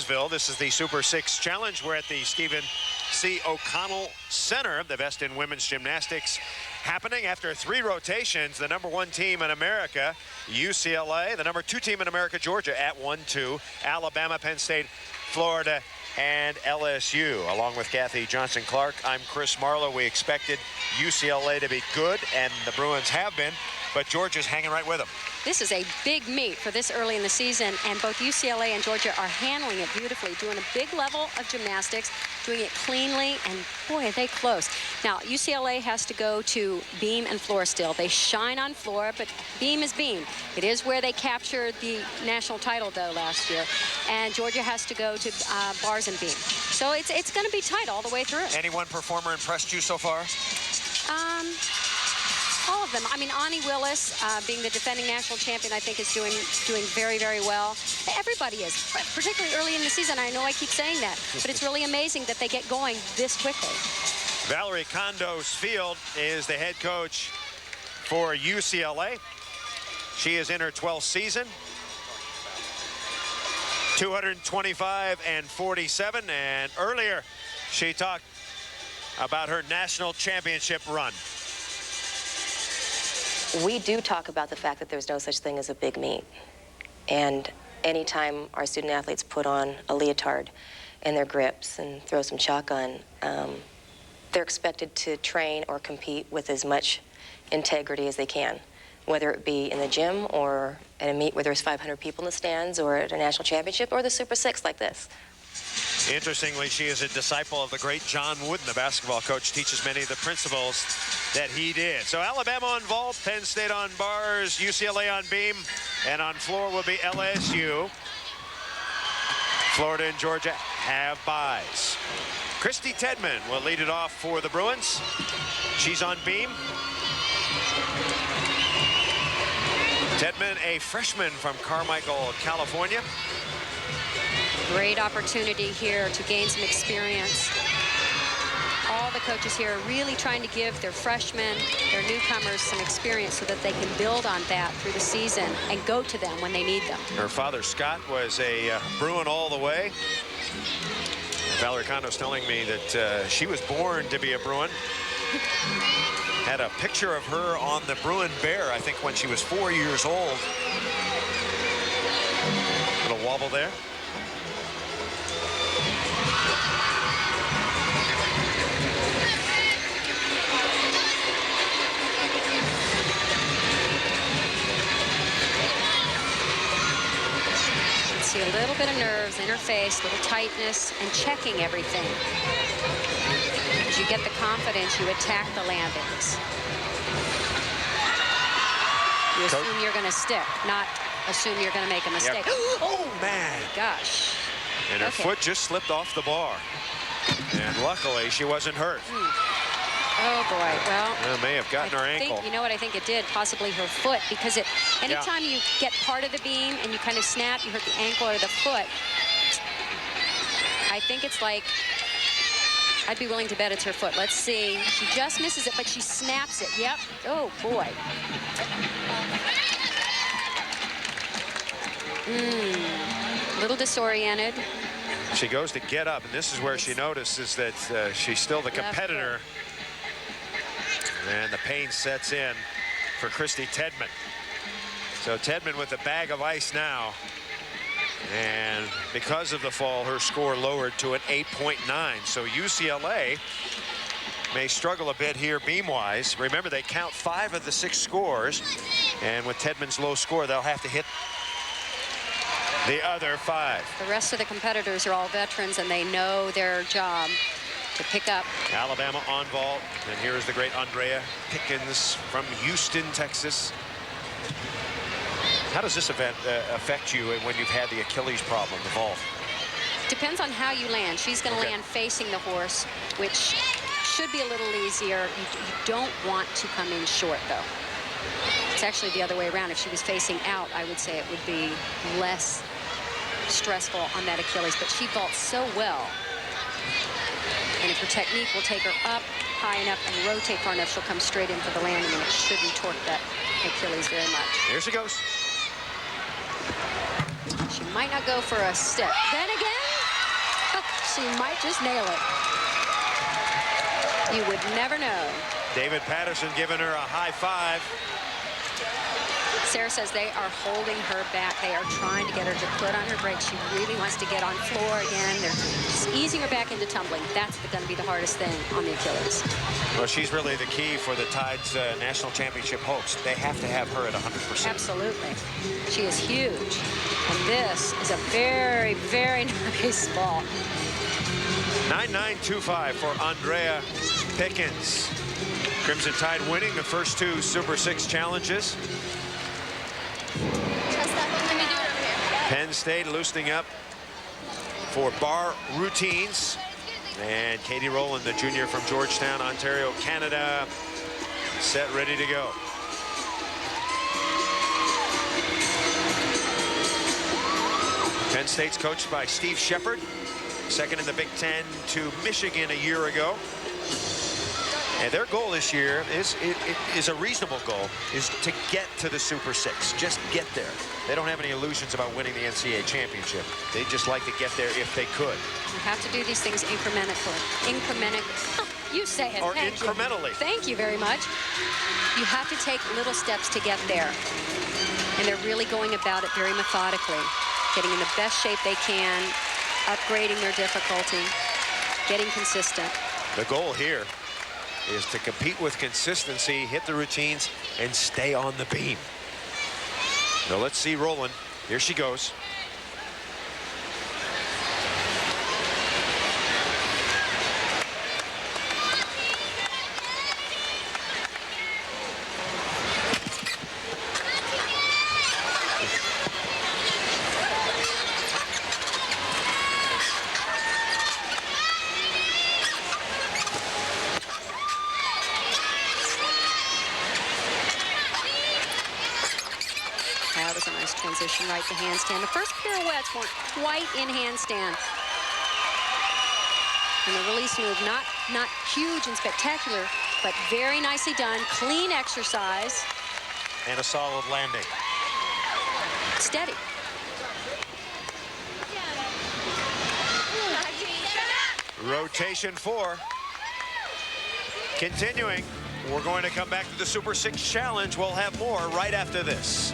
Gainesville. This is the Super 6 Challenge. We're at the Stephen C. O'Connell Center, the best in women's gymnastics, happening after 3 rotations. The #1 team in America, UCLA. The #2 team in America, Georgia, at 1-2. Alabama, Penn State, Florida, and LSU. Along with Kathy Johnson-Clark, I'm Chris Marlowe. We expected UCLA to be good, and the Bruins have been, but Georgia's hanging right with them. This is a big meet for this early in the season, and both UCLA and Georgia are handling it beautifully, doing a big level of gymnastics, doing it cleanly, and boy, are they close. Now, UCLA has to go to beam and floor still. They shine on floor, but beam is beam. It is where they captured the national title, though, last year. And Georgia has to go to bars and beam. So it's going to be tight all the way through. Any one performer impressed you so far? All of them. I mean, Ani Willis, being the defending national champion, I think is doing very, very well. Everybody is, particularly early in the season. I know I keep saying that, but it's really amazing that they get going this quickly. Valerie Condos-Field is the head coach for UCLA. She is in her 12th season. 225 and 47, and earlier she talked about her national championship run. We do talk about the fact that there's no such thing as a big meet. And anytime our student athletes put on a leotard and their grips and throw some chalk on, they're expected to train or compete with as much integrity as they can, whether it be in the gym or at a meet where there's 500 people in the stands, or at a national championship, or the Super 6 like this. Interestingly, she is a disciple of the great John Wooden, the basketball coach, teaches many of the principles that he did. So Alabama on vault, Penn State on bars, UCLA on beam, and on floor will be LSU. Florida and Georgia have byes. Christy Tedman will lead it off for the Bruins. She's on beam. Tedman, a freshman from Carmichael, California. Great opportunity here to gain some experience. All the coaches here are really trying to give their freshmen, their newcomers, some experience so that they can build on that through the season and go to them when they need them. Her father, Scott, was a Bruin all the way. Valerie Condo's telling me that she was born to be a Bruin. Had a picture of her on the Bruin Bear, I think, when she was 4 years old. Little wobble there. See a little bit of nerves in her face, a little tightness, and checking everything. As you get the confidence, you attack the landings. You assume you're going to stick, not assume you're going to make a mistake. Yep. Oh, man. Gosh. And her foot just slipped off the bar. And luckily, she wasn't hurt. Oh, boy. Well, it may have gotten her ankle. You know what? I think it did, possibly her foot, because anytime you get part of the beam and you kind of snap, you hurt the ankle or the foot. I think it's like, I'd be willing to bet it's her foot. Let's see. She just misses it, but she snaps it. Yep. Oh, boy. A little disoriented. She goes to get up, and this is where she notices that she's still the competitor. And the pain sets in for Christy Tedman. So Tedman with a bag of ice now. And because of the fall, her score lowered to an 8.9. So UCLA may struggle a bit here beam-wise. Remember, they count 5 of the 6 scores. And with Tedman's low score, they'll have to hit the other 5. The rest of the competitors are all veterans, and they know their job to pick up. Alabama on vault, and here is the great Andrea Pickens from Houston, Texas. How does this event affect you when you've had the Achilles problem, the vault? Depends on how you land. She's going to land facing the horse, which should be a little easier. You don't want to come in short, though. It's actually the other way around. If she was facing out, I would say it would be less stressful on that Achilles, but she vaults so well. And if her technique will take her up high enough and rotate far enough, she'll come straight in for the landing, and it shouldn't torque that Achilles very much. Here she goes. She might not go for a step. Then again, she might just nail it. You would never know. David Patterson giving her a high five. Sarah says they are holding her back. They are trying to get her to put on her brakes. She really wants to get on floor again. They're just easing her back into tumbling. That's going to be the hardest thing on the Achilles. Well, she's really the key for the Tide's national championship hopes. They have to have her at 100%. Absolutely. She is huge. And this is a very, very nice ball. 9.925 for Andrea Pickens. Crimson Tide winning the first two Super 6 challenges. Penn State loosening up for bar routines. And Katie Rowland, the junior from Georgetown, Ontario, Canada, set, ready to go. Penn State's coached by Steve Shepard, second in the Big Ten to Michigan a year ago. And their goal this year is a reasonable goal, is to get to the Super 6. Just get there. They don't have any illusions about winning the NCAA championship. They'd just like to get there if they could. You have to do these things incrementally. You say it. Or incrementally. Thank you very much. You have to take little steps to get there. And they're really going about it very methodically, getting in the best shape they can, upgrading their difficulty, getting consistent. The goal here is to compete with consistency, hit the routines, and stay on the beam. Now let's see Rowland. Here she goes. That was a nice transition right to handstand. The first pirouettes weren't quite in handstand. And the release move, not huge and spectacular, but very nicely done. Clean exercise. And a solid landing. Steady. Rotation 4. Continuing. We're going to come back to the Super 6 Challenge. We'll have more right after this.